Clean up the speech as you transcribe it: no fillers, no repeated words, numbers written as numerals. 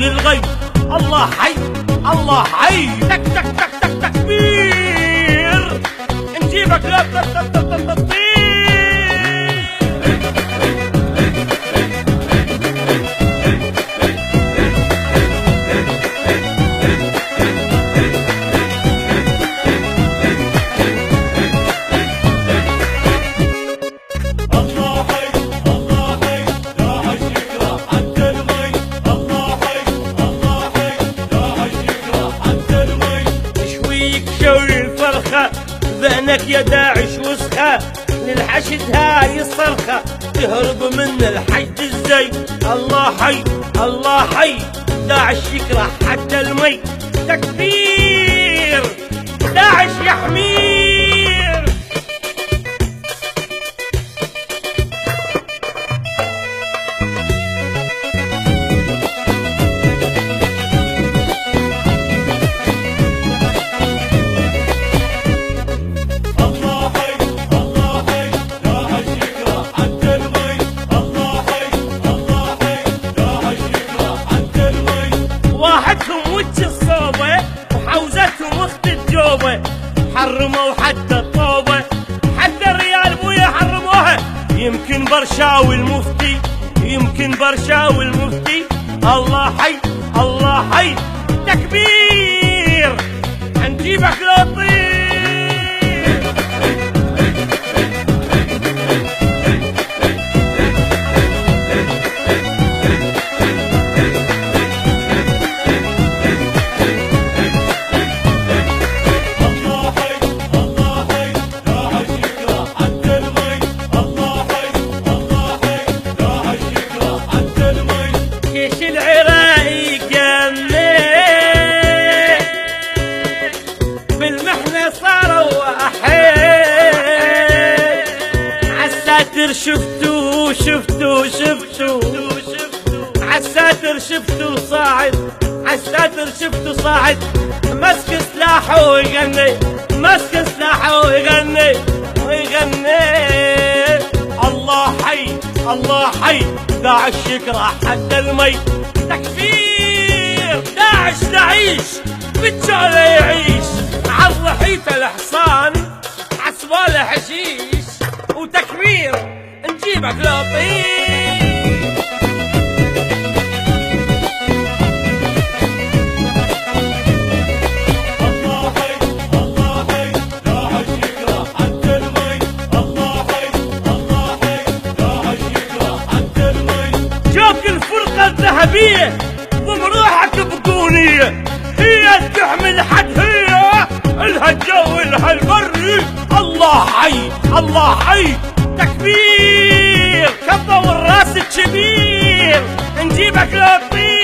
الغي. الله حي الله حي، تك تك تك تك تكبير، نجيبك لا تطير. ذهنك يا داعش وسخة، للحشد هاي الصرخة تهرب من الحشد ازاي. الله حي الله حي، داعش يكره حتى المي. تكبير، داعش يحمير. حرموا حتى الطوبة، حتى الريال بويا حرموها. يمكن برشاوي المفتي، يمكن برشاوي المفتي. الله حي الله حي، تكبير، هنجيبك لطير. شفتوا شفتوا شفتوا عالساتر، شفتوا صاعد عالساتر، شفتوا صاعد مسك سلاحه ويغني، مسك سلاحه ويغني ويغني. الله حي الله حي، داعش يكره حتى المي. تكبير، داعش تعيش بالجولة يعيش، عالرحيف الحصان عالصبالة حشيش. وتكبير، نجيبك لطير. الله حي الله حي، داعش يكره حتى المي. الله حي الله حي، داعش يكره حتى المي. جوك الفرقة الذهبية وبروحك بطونية، هي تحمل حد، هي الها الجو الها البري. الله حي الله حي، تكبير، كبة والراس الكبير، نجيبك لطير.